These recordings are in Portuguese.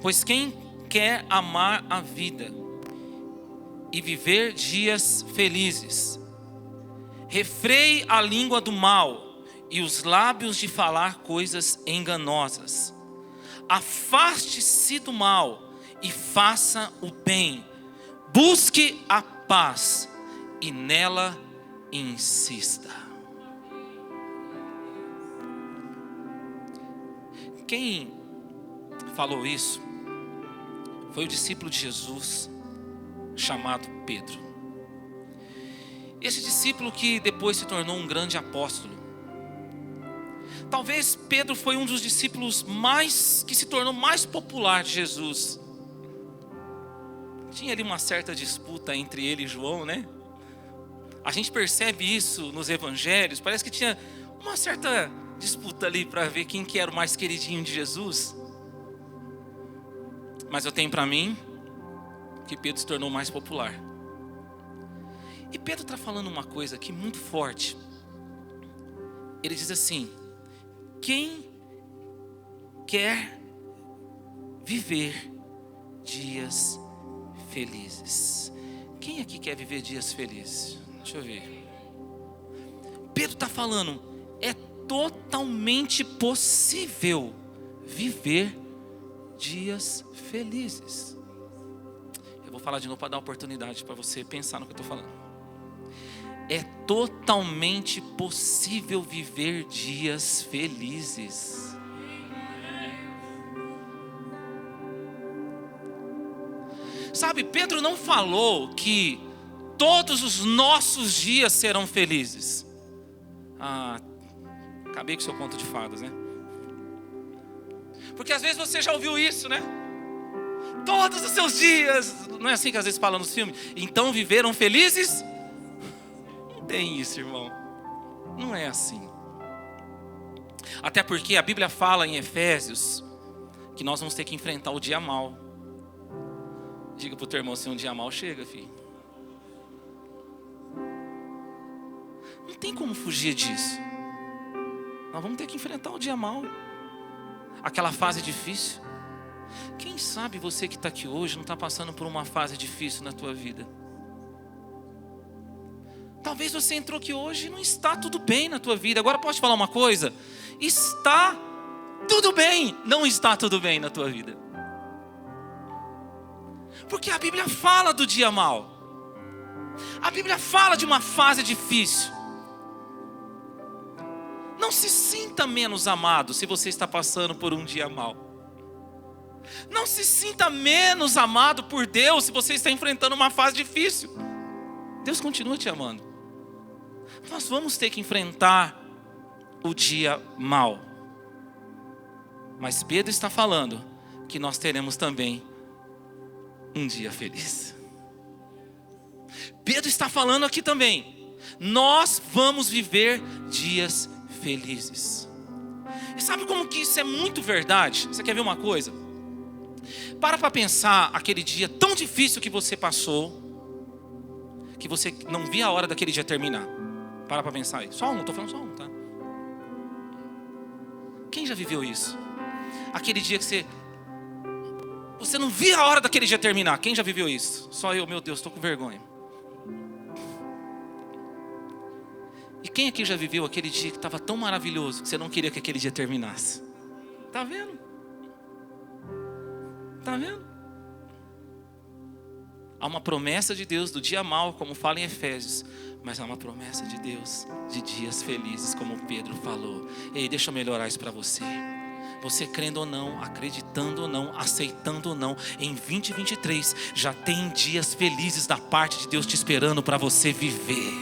Pois quem quer amar a vida e viver dias felizes, refreie a língua do mal e os lábios de falar coisas enganosas. Afaste-se do mal e faça o bem. Busque a paz e nela insista. Quem falou isso foi o discípulo de Jesus chamado Pedro. Esse discípulo que depois se tornou um grande apóstolo. Talvez Pedro foi um dos discípulos que se tornou mais popular de Jesus. Tinha ali uma certa disputa entre ele e João, né? A gente percebe isso nos evangelhos. Parece que tinha uma certa disputa ali para ver quem que era o mais queridinho de Jesus. Mas eu tenho para mim que Pedro se tornou mais popular. E Pedro está falando uma coisa aqui muito forte. Ele diz assim: quem quer viver dias felizes? Quem aqui quer viver dias felizes? Deixa eu ver. Pedro está falando, é totalmente possível viver dias felizes. Eu vou falar de novo para dar oportunidade para você pensar no que eu estou falando. É totalmente possível viver dias felizes. Sabe, Pedro não falou que todos os nossos dias serão felizes. Acabei com o seu conto de fadas, né? Porque às vezes você já ouviu isso, né? Todos os seus dias. Não é assim que às vezes falam nos filmes? Então viveram felizes? Não tem isso, irmão. Não é assim. Até porque a Bíblia fala em Efésios que nós vamos ter que enfrentar o dia mau. Diga para o teu irmão, se um dia mau chega, filho. Não tem como fugir disso. Nós vamos ter que enfrentar o dia mau. Aquela fase difícil. Quem sabe você que está aqui hoje não está passando por uma fase difícil na tua vida. Talvez você entrou aqui hoje e não está tudo bem na tua vida. Agora posso te falar uma coisa? Está tudo bem, não está tudo bem na tua vida. Porque a Bíblia fala do dia mau. A Bíblia fala de uma fase difícil. Não se sinta menos amado se você está passando por um dia mau. Não se sinta menos amado por Deus se você está enfrentando uma fase difícil. Deus continua te amando. Nós vamos ter que enfrentar o dia mau. Mas Pedro está falando que nós teremos também um dia feliz. Pedro está falando aqui também, nós vamos viver dias felizes. E sabe como que isso é muito verdade? Você quer ver uma coisa? Para pensar aquele dia tão difícil que você passou, que você não via a hora daquele dia terminar. Para pensar aí. Só um, estou falando só um, tá? Quem já viveu isso? Aquele dia que você não via a hora daquele dia terminar. Quem já viveu isso? Só eu, meu Deus, estou com vergonha. E quem aqui já viveu aquele dia que estava tão maravilhoso que você não queria que aquele dia terminasse? Tá vendo? Tá vendo? Há uma promessa de Deus do dia mau, como fala em Efésios. Mas há uma promessa de Deus de dias felizes, como Pedro falou. Ei, deixa eu melhorar isso para você. Você crendo ou não, acreditando ou não, aceitando ou não, em 2023 já tem dias felizes da parte de Deus te esperando para você viver.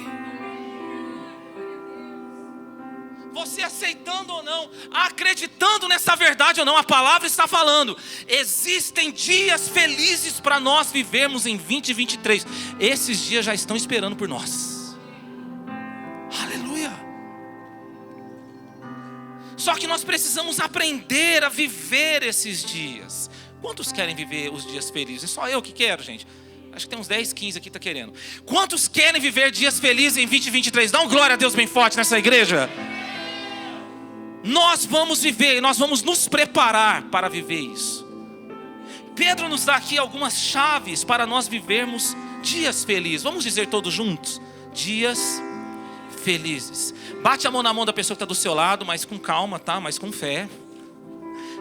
Você aceitando ou não, acreditando nessa verdade ou não, a palavra está falando. Existem dias felizes para nós vivermos em 2023. Esses dias já estão esperando por nós. Aleluia. Só que nós precisamos aprender a viver esses dias. Quantos querem viver os dias felizes? É só eu que quero, gente. Acho que tem uns 10, 15 aqui que tá querendo. Quantos querem viver dias felizes em 2023? Dá um glória a Deus bem forte nessa igreja. Nós vamos viver, nós vamos nos preparar para viver isso. Pedro nos dá aqui algumas chaves para nós vivermos dias felizes. Vamos dizer todos juntos? Dias felizes. Bate a mão na mão da pessoa que está do seu lado, mas com calma, tá? Mas com fé.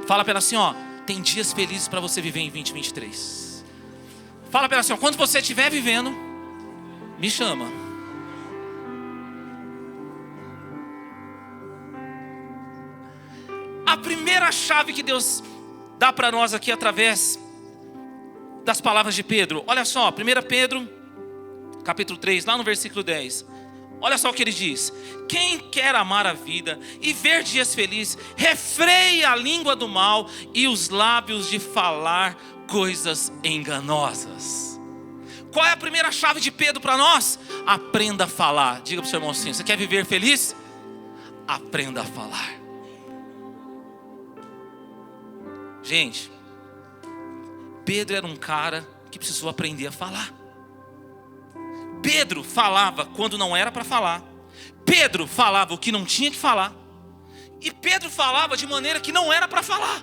Fala para ela assim, ó, tem dias felizes para você viver em 2023. Fala para ela assim, ó, quando você estiver vivendo, me chama. A primeira chave que Deus dá para nós aqui através das palavras de Pedro. Olha só, 1 Pedro, capítulo 3, lá no versículo 10. Olha só o que ele diz. Quem quer amar a vida e ver dias felizes, refreie a língua do mal e os lábios de falar coisas enganosas. Qual é a primeira chave de Pedro para nós? Aprenda a falar. Diga para o seu irmão assim, você quer viver feliz? Aprenda a falar. Gente, Pedro era um cara que precisou aprender a falar. Pedro falava quando não era para falar. Pedro falava o que não tinha que falar. E Pedro falava de maneira que não era para falar.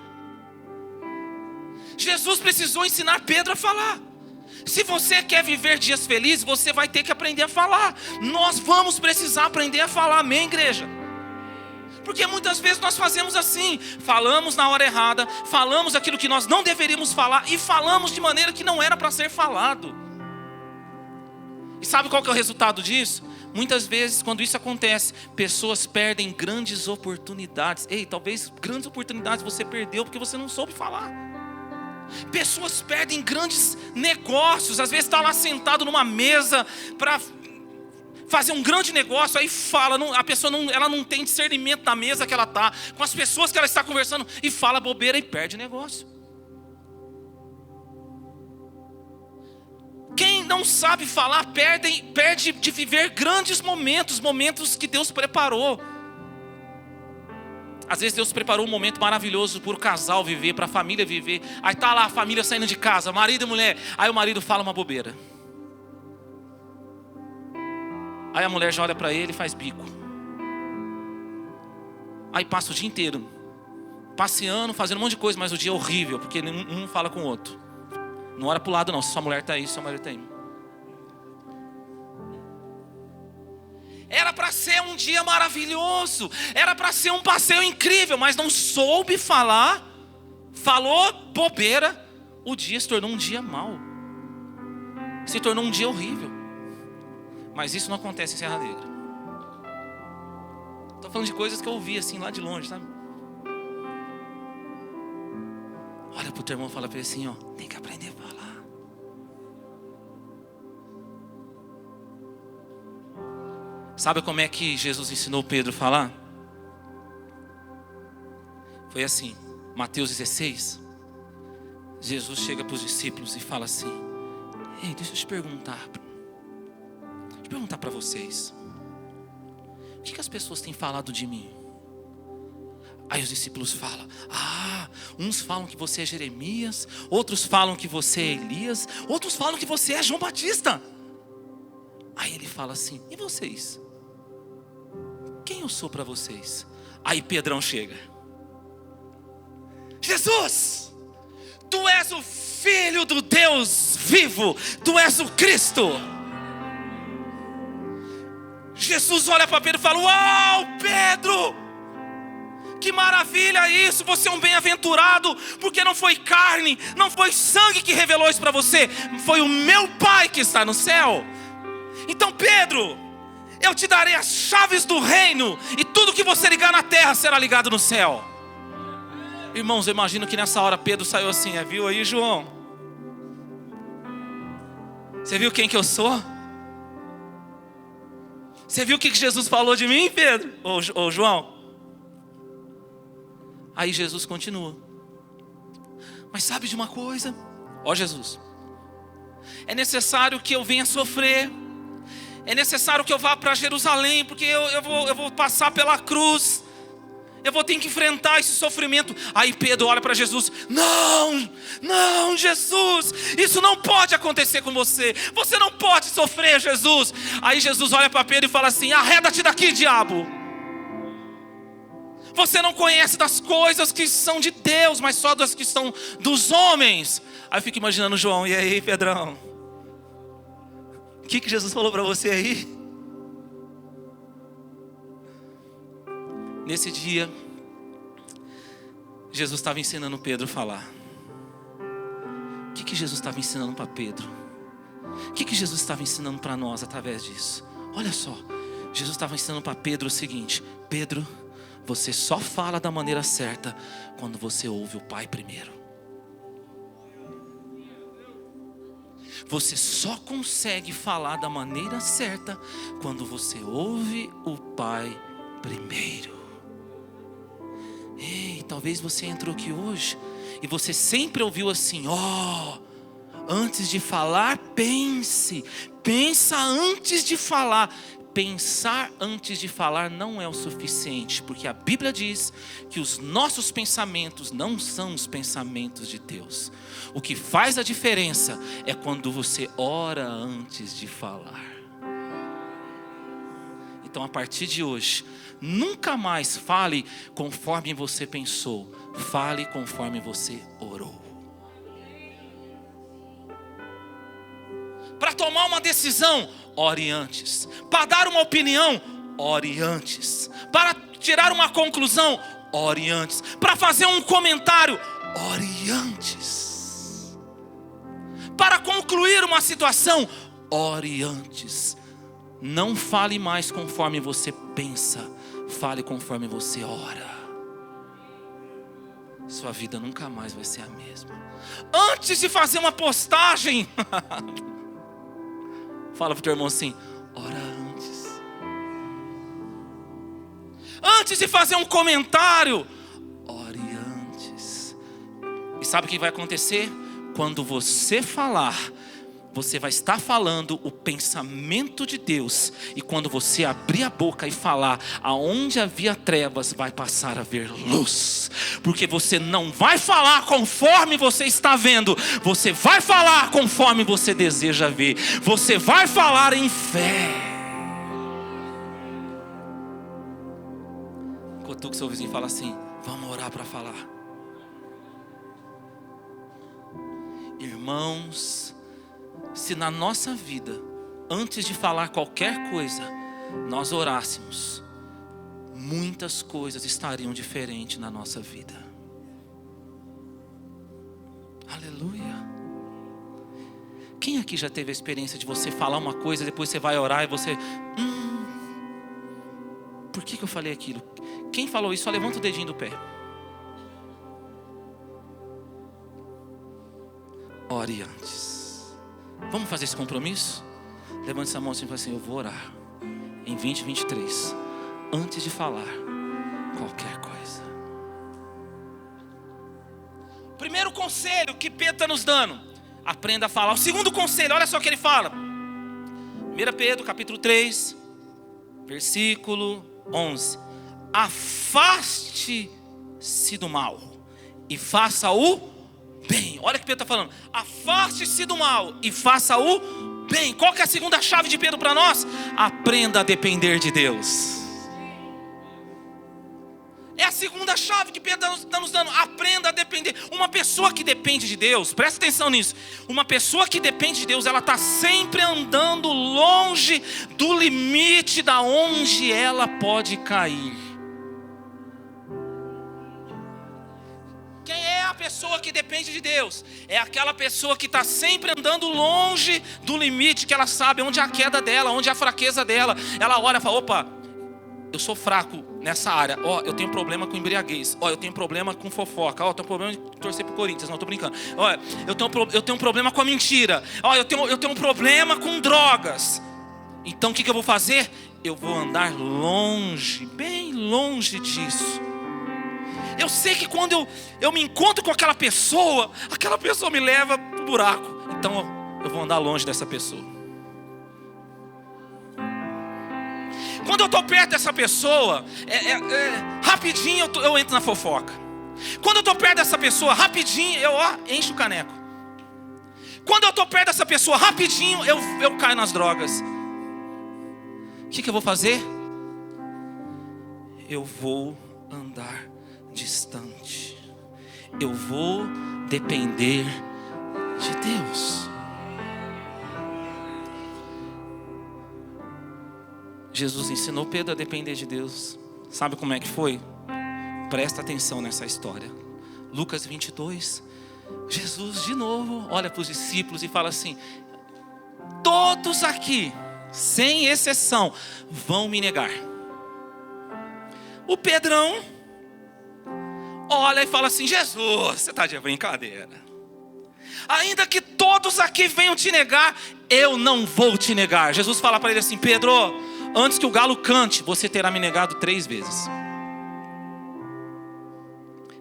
Jesus precisou ensinar Pedro a falar. Se você quer viver dias felizes, você vai ter que aprender a falar. Nós vamos precisar aprender a falar, amém, igreja? Porque muitas vezes nós fazemos assim, falamos na hora errada, falamos aquilo que nós não deveríamos falar e falamos de maneira que não era para ser falado. E sabe qual que é o resultado disso? Muitas vezes quando isso acontece, pessoas perdem grandes oportunidades. Ei, talvez grandes oportunidades você perdeu porque você não soube falar. Pessoas perdem grandes negócios, às vezes está lá sentado numa mesa para fazer um grande negócio, aí fala, a pessoa ela não tem discernimento da mesa que ela está, com as pessoas que ela está conversando, e fala bobeira e perde negócio. Quem não sabe falar, perde de viver grandes momentos que Deus preparou. Às vezes Deus preparou um momento maravilhoso para o casal viver, para a família viver. Aí está lá a família saindo de casa, marido e mulher, aí o marido fala uma bobeira. Aí a mulher já olha para ele e faz bico. Aí passa o dia inteiro passeando, fazendo um monte de coisa, mas o dia é horrível, porque um não fala com o outro. Não olha para o lado não, se sua mulher está aí, se sua mulher está aí. Era para ser um dia maravilhoso, era para ser um passeio incrível, mas não soube falar, falou bobeira, o dia se tornou um dia mau. Se tornou um dia horrível. Mas isso não acontece em Serra Negra. Estou falando de coisas que eu ouvi assim lá de longe, sabe? Olha para o teu irmão e fala para ele assim, ó, tem que aprender a falar. Sabe como é que Jesus ensinou Pedro a falar? Foi assim, Mateus 16. Jesus chega para os discípulos e fala assim, ei, deixa eu te perguntar para vocês, o que as pessoas têm falado de mim? Aí os discípulos falam, uns falam que você é Jeremias, outros falam que você é Elias, outros falam que você é João Batista. Aí ele fala assim, e vocês? Quem eu sou para vocês? Aí Pedrão chega, Jesus, tu és o Filho do Deus vivo, tu és o Cristo. Jesus olha para Pedro e fala, uau, Pedro, que maravilha isso, você é um bem-aventurado, porque não foi carne, não foi sangue que revelou isso para você, foi o meu Pai que está no céu. Então Pedro, eu te darei as chaves do reino, e tudo que você ligar na terra será ligado no céu. Irmãos, eu imagino que nessa hora Pedro saiu assim, viu aí, João? Você viu quem que eu sou? Você viu o que Jesus falou de mim, Pedro? Ou João? Aí Jesus continua. Mas sabe de uma coisa? Ó Jesus, é necessário que eu venha sofrer. É necessário que eu vá para Jerusalém, porque eu vou passar pela cruz. Eu vou ter que enfrentar esse sofrimento. Aí Pedro olha para Jesus. Não, Jesus, isso não pode acontecer com você. Você não pode sofrer, Jesus. Aí Jesus olha para Pedro e fala assim, arreda-te daqui, diabo. Você não conhece das coisas que são de Deus, mas só das que são dos homens. Aí eu fico imaginando João, e aí, Pedrão? O que Jesus falou para você aí? Nesse dia, Jesus estava ensinando Pedro a falar. O que Jesus estava ensinando para Pedro? O que Jesus estava ensinando para nós através disso? Olha só, Jesus estava ensinando para Pedro o seguinte: Pedro, você só fala da maneira certa quando você ouve o Pai primeiro. Você só consegue falar da maneira certa quando você ouve o Pai primeiro. Ei, talvez você entrou aqui hoje e você sempre ouviu assim: antes de falar, pense. Pensa antes de falar. Pensar antes de falar não é o suficiente, porque a Bíblia diz que os nossos pensamentos não são os pensamentos de Deus. O que faz a diferença é quando você ora antes de falar. Então, a partir de hoje, nunca mais fale conforme você pensou, fale conforme você orou. Para tomar uma decisão, ore antes. Para dar uma opinião, ore antes. Para tirar uma conclusão, ore antes. Para fazer um comentário, ore antes. Para concluir uma situação, ore antes. Não fale mais conforme você pensa, fale conforme você ora. Sua vida nunca mais vai ser a mesma. Antes de fazer uma postagem, fala para o teu irmão assim: ora antes. Antes de fazer um comentário, ore antes. E sabe o que vai acontecer? Quando você falar, você vai estar falando o pensamento de Deus. E quando você abrir a boca e falar, aonde havia trevas vai passar a haver luz. Porque você não vai falar conforme você está vendo, você vai falar conforme você deseja ver. Você vai falar em fé. Cutuca seu vizinho e fala assim: vamos orar para falar. Irmãos, se na nossa vida, antes de falar qualquer coisa, nós orássemos, muitas coisas estariam diferentes na nossa vida. Aleluia. Quem aqui já teve a experiência de você falar uma coisa, depois você vai orar e você... por que eu falei aquilo? Quem falou isso, só levanta o dedinho do pé. Ore antes. Vamos fazer esse compromisso? Levante essa mão assim e fala assim: eu vou orar em 2023 antes de falar qualquer coisa. Primeiro conselho que Pedro está nos dando: aprenda a falar. O segundo conselho, olha só o que ele fala. 1 Pedro capítulo 3 versículo 11: afaste-se do mal e faça o bem. Olha o que Pedro está falando: afaste-se do mal e faça o bem. Qual que é a segunda chave de Pedro para nós? Aprenda a depender de Deus. É a segunda chave que Pedro está nos dando. Aprenda a depender. Uma pessoa que depende de Deus, presta atenção nisso. Uma pessoa que depende de Deus, ela está sempre andando longe do limite da onde ela pode cair. Quem é a pessoa que depende de Deus? É aquela pessoa que está sempre andando longe do limite, que ela sabe onde é a queda dela, onde é a fraqueza dela. Ela olha e fala: opa, eu sou fraco nessa área. Eu tenho problema com embriaguez. Eu tenho problema com fofoca. Eu tenho problema de torcer pro Corinthians. Não, estou brincando. Eu tenho problema com a mentira. Eu tenho um problema com drogas. Então o que eu vou fazer? Eu vou andar longe, bem longe disso. Eu sei que quando eu me encontro com aquela pessoa me leva pro buraco. Então eu vou andar longe dessa pessoa. Quando eu estou perto dessa pessoa, rapidinho eu entro na fofoca. Quando eu estou perto dessa pessoa, rapidinho eu encho o caneco. Quando eu estou perto dessa pessoa, rapidinho eu caio nas drogas. O que eu vou fazer? Eu vou andar distante. Eu vou depender de Deus. Jesus ensinou Pedro a depender de Deus. Sabe como é que foi? Presta atenção nessa história. Lucas 22. Jesus de novo olha para os discípulos e fala assim: todos aqui, sem exceção, vão me negar. O Pedrão olha e fala assim: Jesus, você está de brincadeira. Ainda que todos aqui venham te negar, eu não vou te negar. Jesus fala para ele assim: Pedro, antes que o galo cante, você terá me negado 3 vezes.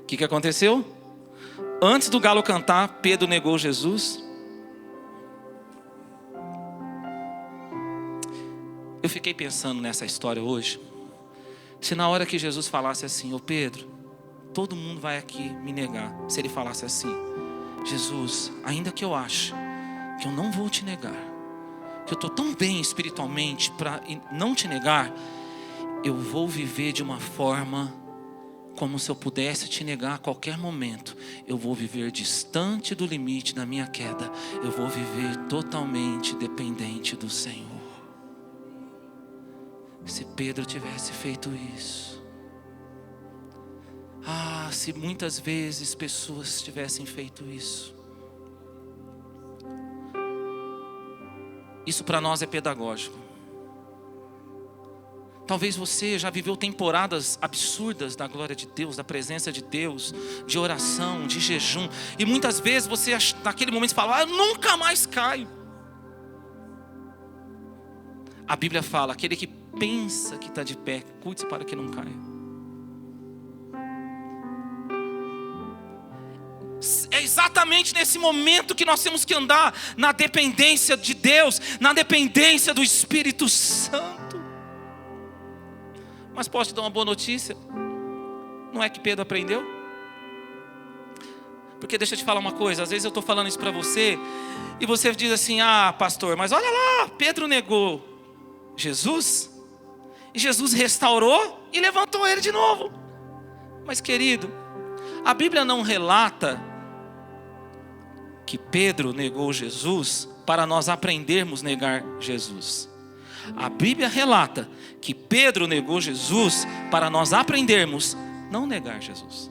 O que aconteceu? Antes do galo cantar, Pedro negou Jesus. Eu fiquei pensando nessa história hoje. Se na hora que Jesus falasse assim: ô Pedro, todo mundo vai aqui me negar. Se ele falasse assim: Jesus, ainda que eu ache que eu não vou te negar, que eu estou tão bem espiritualmente para não te negar, eu vou viver de uma forma como se eu pudesse te negar a qualquer momento. Eu vou viver distante do limite da minha queda. Eu vou viver totalmente dependente do Senhor. Se Pedro tivesse feito isso, se muitas vezes pessoas tivessem feito isso. Isso para nós é pedagógico. Talvez você já viveu temporadas absurdas da glória de Deus, da presença de Deus, de oração, de jejum. E muitas vezes você naquele momento fala: eu nunca mais caio. A Bíblia fala: aquele que pensa que está de pé, cuide-se para que não caia. É exatamente nesse momento que nós temos que andar na dependência de Deus, na dependência do Espírito Santo. Mas posso te dar uma boa notícia? Não é que Pedro aprendeu? Porque deixa eu te falar uma coisa. Às vezes eu estou falando isso para você e você diz assim: pastor, mas olha lá, Pedro negou Jesus e Jesus restaurou e levantou ele de novo. Mas querido, a Bíblia não relata que Pedro negou Jesus para nós aprendermos a negar Jesus. A Bíblia relata que Pedro negou Jesus para nós aprendermos a não negar Jesus.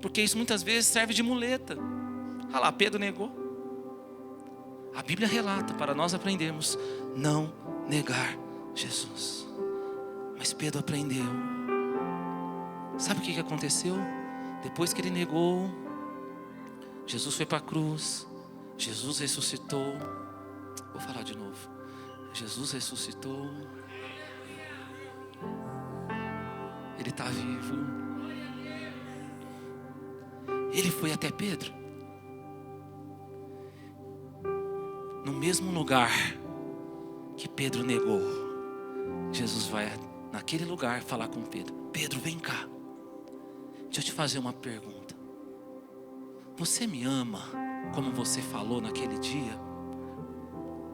Porque isso muitas vezes serve de muleta. Ah lá, Pedro negou. A Bíblia relata para nós aprendermos a não negar Jesus. Mas Pedro aprendeu. Sabe o que aconteceu? Depois que ele negou, Jesus foi para a cruz. Jesus ressuscitou. Vou falar de novo. Jesus ressuscitou. Ele está vivo. Ele foi até Pedro. No mesmo lugar que Pedro negou, Jesus vai naquele lugar falar com Pedro: Pedro, vem cá. Deixa eu te fazer uma pergunta. Você me ama como você falou naquele dia?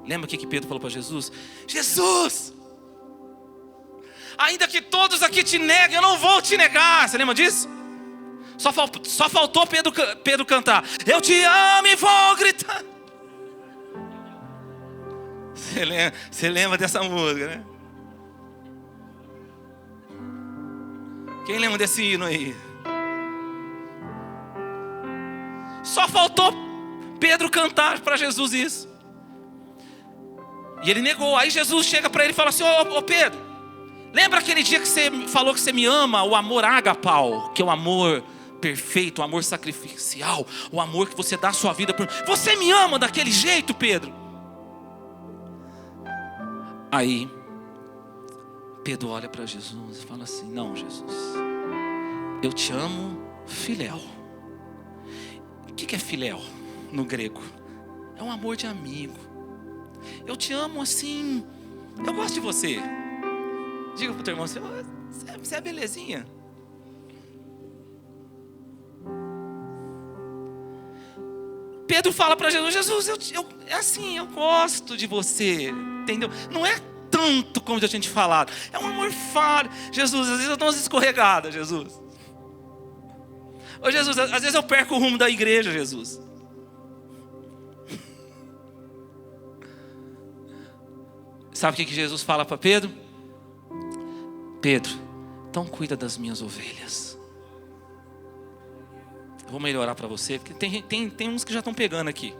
Lembra o que Pedro falou para Jesus? Jesus, ainda que todos aqui te neguem, eu não vou te negar. Você lembra disso? Só faltou Pedro cantar: eu te amo e vou gritar. Você lembra dessa música, né? Quem lembra desse hino aí? Só faltou Pedro cantar para Jesus isso. E ele negou. Aí Jesus chega para ele e fala assim: ô Pedro, lembra aquele dia que você falou que você me ama? O amor agapau, que é o amor perfeito, o amor sacrificial, o amor que você dá a sua vida por... Você me ama daquele jeito, Pedro? Aí Pedro olha para Jesus e fala assim: não, Jesus, eu te amo filéu. O que é filéu no grego? É um amor de amigo. Eu te amo assim, eu gosto de você. Diga para o teu irmão: você é belezinha. Pedro fala para Jesus: Jesus, é assim, eu gosto de você, entendeu? Não é tão tanto como já tinha te falado. É um amor falho. Jesus, às vezes eu dou umas escorregadas, Jesus. Ô Jesus, às vezes eu perco o rumo da igreja, Jesus. Sabe o que Jesus fala para Pedro? Pedro, então cuida das minhas ovelhas. Eu vou melhorar para você, porque tem uns que já estão pegando aqui.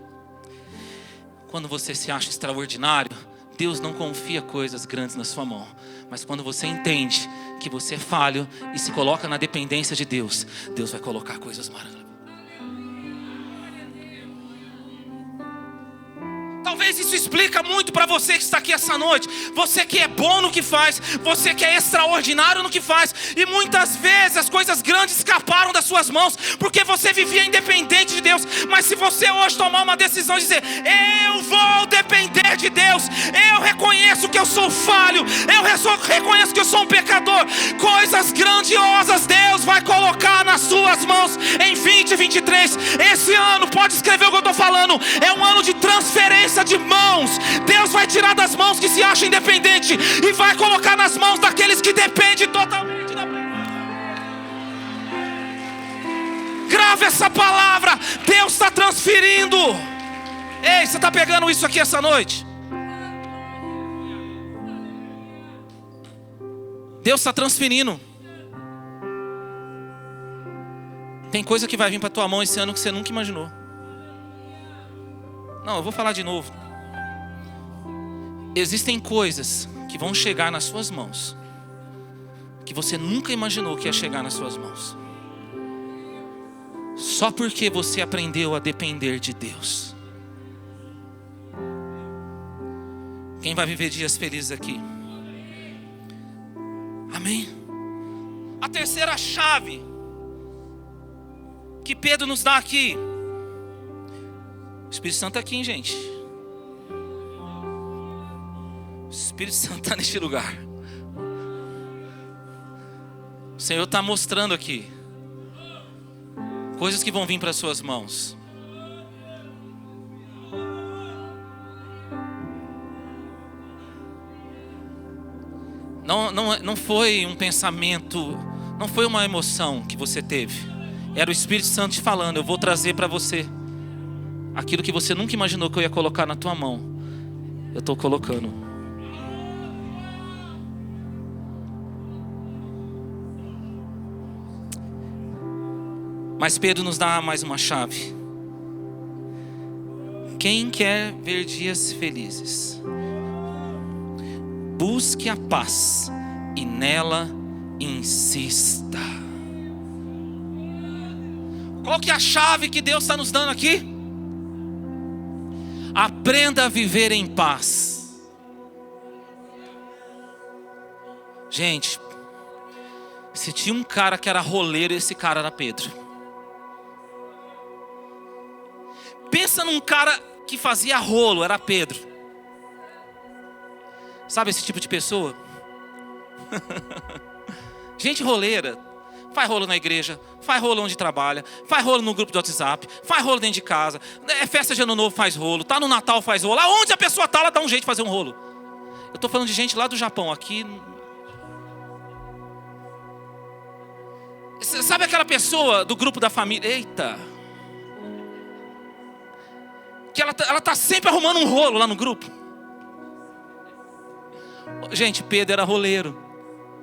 Quando você se acha extraordinário, Deus não confia coisas grandes na sua mão. Mas quando você entende que você é falho e se coloca na dependência de Deus, Deus vai colocar coisas maravilhosas. Talvez isso explica muito para você que está aqui essa noite. Você que é bom no que faz, você que é extraordinário no que faz, e muitas vezes as coisas grandes escaparam das suas mãos, porque você vivia independente de Deus. Mas se você hoje tomar uma decisão e dizer: eu vou depender de Deus, eu reconheço que eu sou falho, eu reconheço que eu sou um pecador, coisas grandiosas Deus vai colocar nas suas mãos em 2023. Esse ano, pode escrever o que eu estou falando, é um ano de transferência de mãos. Deus vai tirar das mãos que se acham independentes e vai colocar nas mãos daqueles que dependem totalmente da presença. Grave essa palavra. Deus está transferindo. Ei, você está pegando isso aqui essa noite? Deus está transferindo. Tem coisa que vai vir para tua mão esse ano que você nunca imaginou. Não, eu vou falar de novo. Existem coisas que vão chegar nas suas mãos que você nunca imaginou que ia chegar nas suas mãos, só porque você aprendeu a depender de Deus. Quem vai viver dias felizes aqui? Amém? A terceira chave que Pedro nos dá aqui. O Espírito Santo está aqui, hein, gente? O Espírito Santo está neste lugar. O Senhor está mostrando aqui coisas que vão vir para as suas mãos. Não foi um pensamento, não foi uma emoção que você teve. Era o Espírito Santo te falando: eu vou trazer para você aquilo que você nunca imaginou que eu ia colocar na tua mão. Eu estou colocando. Mas Pedro nos dá mais uma chave. Quem quer ver dias felizes, busque a paz e nela insista. Qual que é a chave que Deus está nos dando aqui? Aprenda a viver em paz. Gente, se tinha um cara que era roleiro, esse cara era Pedro. Pensa num cara que fazia rolo, era Pedro. Sabe esse tipo de pessoa? Gente roleira. Faz rolo na igreja, faz rolo onde trabalha, faz rolo no grupo de WhatsApp, faz rolo dentro de casa, é festa de ano novo, faz rolo, tá no Natal, faz rolo. Aonde a pessoa tá, ela dá um jeito de fazer um rolo. Eu tô falando de gente lá do Japão, aqui. Sabe aquela pessoa do grupo da família? Eita! Que ela tá sempre arrumando um rolo lá no grupo. Gente, Pedro era roleiro.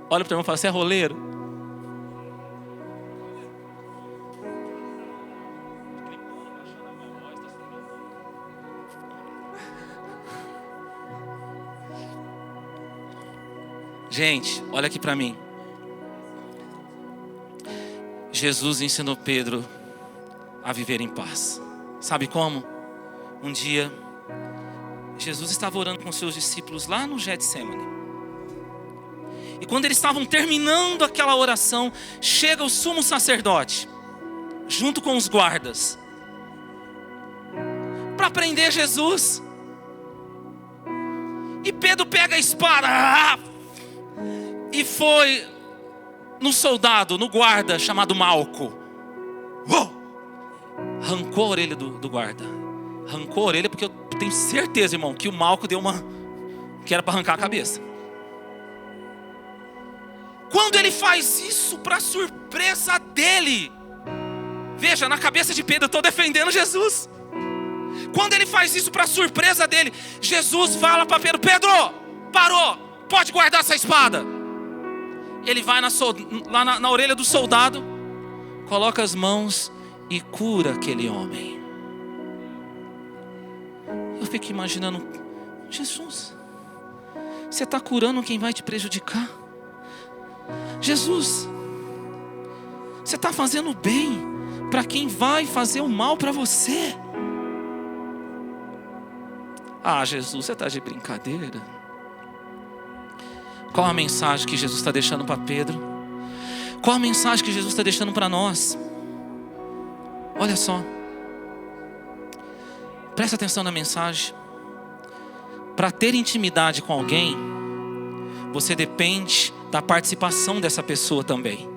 Olha para o irmão e fala: você é roleiro? Gente, olha aqui para mim. Jesus ensinou Pedro a viver em paz. Sabe como? Um dia, Jesus estava orando com seus discípulos lá no Getsemane. E quando eles estavam terminando aquela oração, chega o sumo sacerdote, junto com os guardas, para prender Jesus. E Pedro pega a espada e foi no soldado, no guarda chamado Malco. Arrancou a orelha do guarda. Arrancou a orelha porque eu tenho certeza, irmão, que o Malco deu uma... que era para arrancar a cabeça. Quando ele faz isso para surpresa dele, veja, na cabeça de Pedro, eu estou defendendo Jesus. Quando ele faz isso para surpresa dele, Jesus fala para Pedro: Pedro, parou, pode guardar essa espada. Ele vai lá na orelha do soldado, coloca as mãos e cura aquele homem. Eu fico imaginando: Jesus, você está curando quem vai te prejudicar? Jesus, você está fazendo bem para quem vai fazer o mal para você. Ah, Jesus, você está de brincadeira. Qual a mensagem que Jesus está deixando para Pedro? Qual a mensagem que Jesus está deixando para nós? Olha só, presta atenção na mensagem. Para ter intimidade com alguém, você depende da participação dessa pessoa também.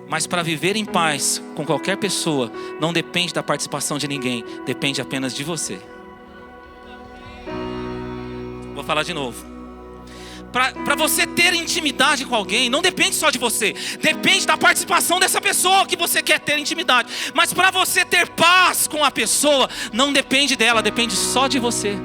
Mas para viver em paz com qualquer pessoa, não depende da participação de ninguém, depende apenas de você. Vou falar de novo. Para você ter intimidade com alguém, não depende só de você, depende da participação dessa pessoa que você quer ter intimidade. Mas para você ter paz com a pessoa, não depende dela, depende só de você.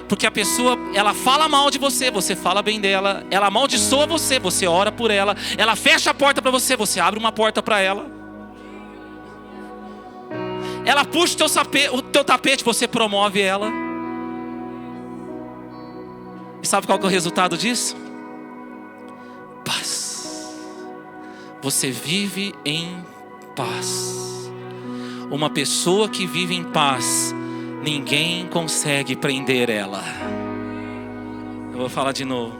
Porque a pessoa, ela fala mal de você, você fala bem dela. Ela amaldiçoa você, você ora por ela. Ela fecha a porta para você, você abre uma porta para ela. Ela puxa o teu tapete, você promove ela. E sabe qual que é o resultado disso? Paz. Você vive em paz. Uma pessoa que vive em paz, ninguém consegue prender ela. Eu vou falar de novo.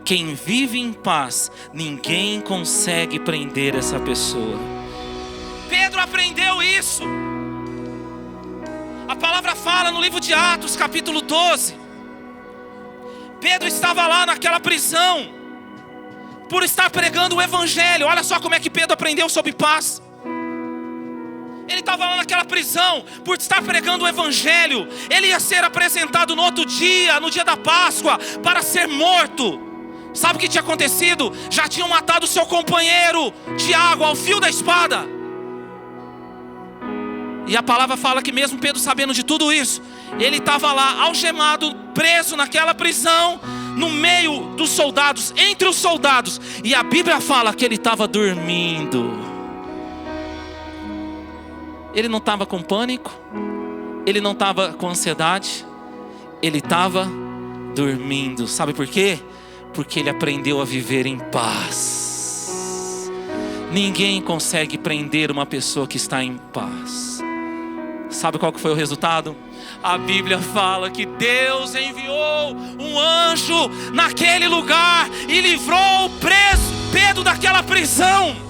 Quem vive em paz, ninguém consegue prender essa pessoa. Pedro aprendeu isso. A palavra fala no livro de Atos, capítulo 12. Pedro estava lá naquela prisão, por estar pregando o evangelho. Olha só como é que Pedro aprendeu sobre paz. Ele estava lá naquela prisão, por estar pregando o evangelho. Ele ia ser apresentado no outro dia, no dia da Páscoa, para ser morto. Sabe o que tinha acontecido? Já tinham matado o seu companheiro Tiago ao fio da espada. E a palavra fala que mesmo Pedro sabendo de tudo isso, ele estava lá algemado, preso naquela prisão, no meio dos soldados, entre os soldados. E a Bíblia fala que ele estava dormindo. Ele não estava com pânico, ele não estava com ansiedade, ele estava dormindo. Sabe por quê? Porque ele aprendeu a viver em paz. Ninguém consegue prender uma pessoa que está em paz. Sabe qual que foi o resultado? A Bíblia fala que Deus enviou um anjo naquele lugar e livrou o preso Pedro daquela prisão.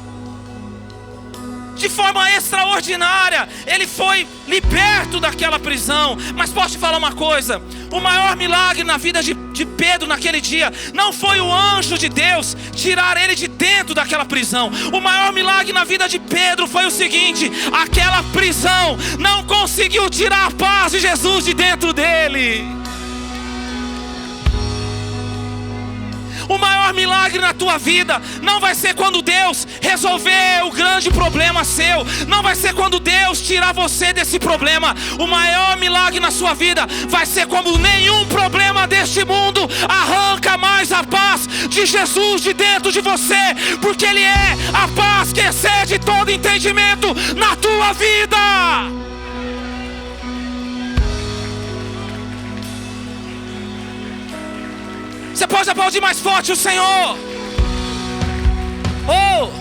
De forma extraordinária, ele foi liberto daquela prisão. Mas posso te falar uma coisa: o maior milagre na vida de Pedro naquele dia não foi o anjo de Deus tirar ele de dentro daquela prisão. O maior milagre na vida de Pedro foi o seguinte: aquela prisão não conseguiu tirar a paz de Jesus de dentro dele. O maior milagre na tua vida não vai ser quando Deus resolver o grande problema seu. Não vai ser quando Deus tirar você desse problema. O maior milagre na sua vida vai ser quando nenhum problema deste mundo arranca mais a paz de Jesus de dentro de você. Porque Ele é a paz que excede todo entendimento na tua vida. Você pode aplaudir mais forte o Senhor. Oh!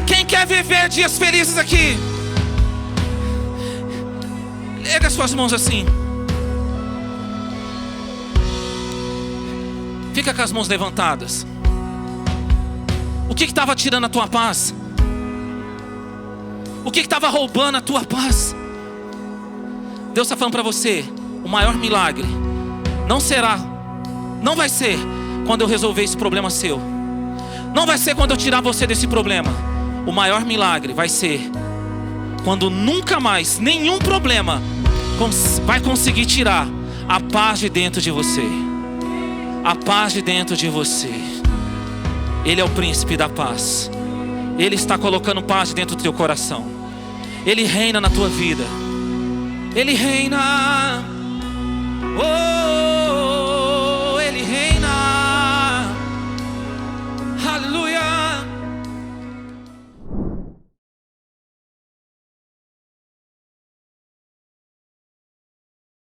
Quem quer viver dias felizes aqui? Erga as suas mãos assim. Fica com as mãos levantadas. O que estava tirando a tua paz? O que estava roubando a tua paz? Deus está falando para você: o maior milagre não vai ser quando eu resolver esse problema seu. Não vai ser quando eu tirar você desse problema. O maior milagre vai ser quando nunca mais nenhum problema vai conseguir tirar a paz de dentro de você. a paz de dentro de você. Ele é o príncipe da paz. Ele está colocando paz dentro do teu coração. Ele reina na tua vida. Ele reina. Oh!